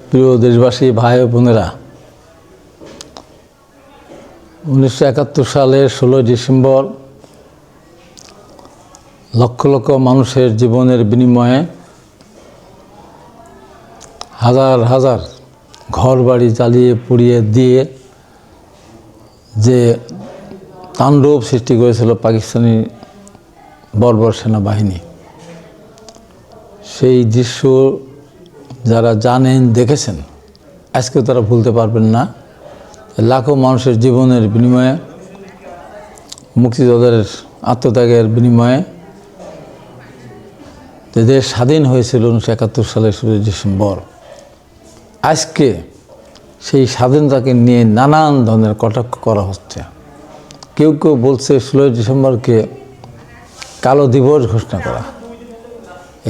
প্রিয় দেশবাসী, ভাই ও বোনেরা, 1971 সালের 16 ডিসেম্বর লক্ষ লক্ষ মানুষের জীবনের বিনিময়ে হাজার হাজার ঘর বাড়ি জ্বালিয়ে পুড়িয়ে দিয়ে যে তাণ্ডব সৃষ্টি করেছিল পাকিস্তানি বর্বর সেনাবাহিনী, সেই দৃশ্য যারা জানেন, দেখেছেন, আজকে তারা ভুলতে পারবেন না। লাখো মানুষের জীবনের বিনিময়ে, মুক্তিযোদ্ধাদের আত্মত্যাগের বিনিময়ে দেশ স্বাধীন হয়েছিল 1971 সালের 16 ডিসেম্বর। আজকে সেই স্বাধীনতাকে নিয়ে নানান ধরনের কটাক্ষ করা হচ্ছে। কেউ কেউ বলছে 16 ডিসেম্বরকে কালো দিবস ঘোষণা করা।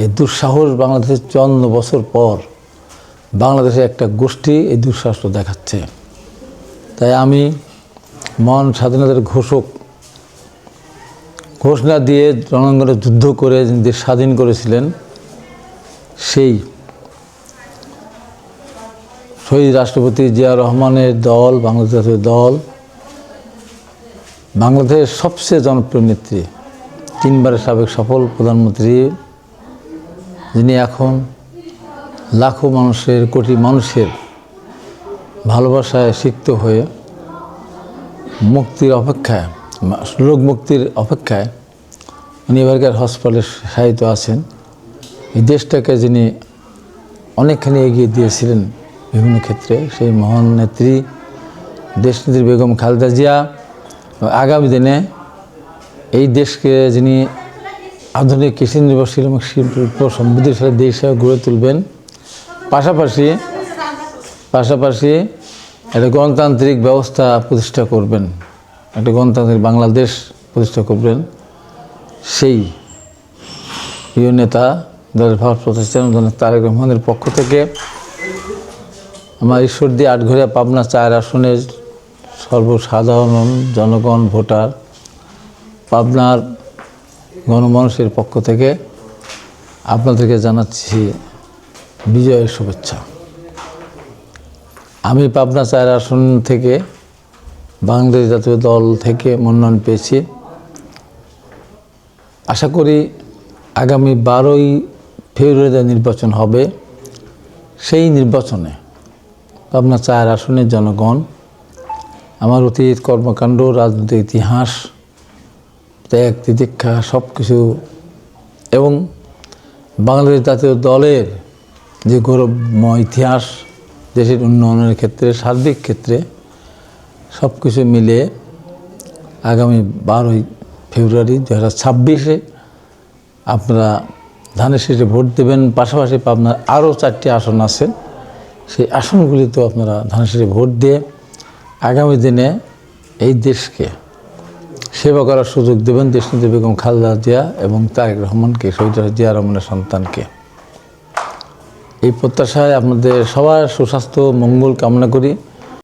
এই দুঃসাহস বাংলাদেশের 54 বছর পর বাংলাদেশে একটা গোষ্ঠী এই দুঃসাহস দেখাচ্ছে। তাই আমি মহান স্বাধীনতার ঘোষণা দিয়ে রণাঙ্গনে যুদ্ধ করে দেশ স্বাধীন করেছিলেন, সেই শহীদ রাষ্ট্রপতি জিয়া রহমানের দল, বাংলাদেশ জাতীয় দল, বাংলাদেশের সবচেয়ে জনপ্রিয় নেত্রী, 3 বারের সাবেক সফল প্রধানমন্ত্রী, যিনি এখন লাখো মানুষের, কোটি মানুষের ভালোবাসায় সিক্ত হয়ে মুক্তির অপেক্ষায়, রোগ মুক্তির অপেক্ষায় উনি এবারকার হসপিটালে শায়িত আছেন। এই দেশটাকে যিনি অনেকখানি এগিয়ে দিয়েছিলেন বিভিন্ন ক্ষেত্রে, সেই মহান নেত্রী, দেশনেত্রী বেগম খালেদা জিয়া আগামী দিনে এই দেশকে যিনি আধুনিক কৃষি নির্ভরশীল এবং শিল্প সমৃদ্ধিশালী দেশ হিসেবে গড়ে তুলবেন, পাশাপাশি একটা গণতান্ত্রিক ব্যবস্থা প্রতিষ্ঠা করবেন, একটা গণতান্ত্রিক বাংলাদেশ প্রতিষ্ঠা করবেন, সেই প্রিয় নেতা ভারত প্রতিষ্ঠান তারেক রহমানের পক্ষ থেকে আমার ঈশ্বরদী আটঘরিয়া পাবনা 4 আসনের সর্বসাধারণ জনগণ, ভোটার, পাবনার গণমানুষের পক্ষ থেকে আপনাদেরকে জানাচ্ছি বিজয়ের শুভেচ্ছা। আমি পাবনা 4 আসন থেকে বাংলাদেশ জাতীয় দল থেকে মনোনয়ন পেয়েছি। আশা করি আগামী 12ই ফেব্রুয়ারিতে নির্বাচন হবে। সেই নির্বাচনে পাবনা 4 আসনের জনগণ আমার অতীত কর্মকাণ্ড, রাজনৈতিক ইতিহাস, ত্যাগ তিতিক্ষা সব কিছু এবং বাংলাদেশ জাতীয় দলের যে গৌরবময় ইতিহাস, দেশের উন্নয়নের ক্ষেত্রে, সার্বিক ক্ষেত্রে সব কিছু মিলে আগামী 12ই ফেব্রুয়ারি 2026-এ আপনারা ধানের শীষে ভোট দেবেন। পাশাপাশি আপনার আরও 4টি আসন আছে, সেই আসনগুলিতেও আপনারা ধানের শীষে ভোট দিয়ে আগামী দিনে এই দেশকে সেবা করার সুযোগ দেবেন দেশনেত্রী বেগম খালেদা জিয়া এবং তারেক রহমানকে, শহীদ জিয়া রহমানের সন্তানকে। এই প্রত্যাশায় আপনাদের সবার সুস্বাস্থ্য মঙ্গল কামনা করি।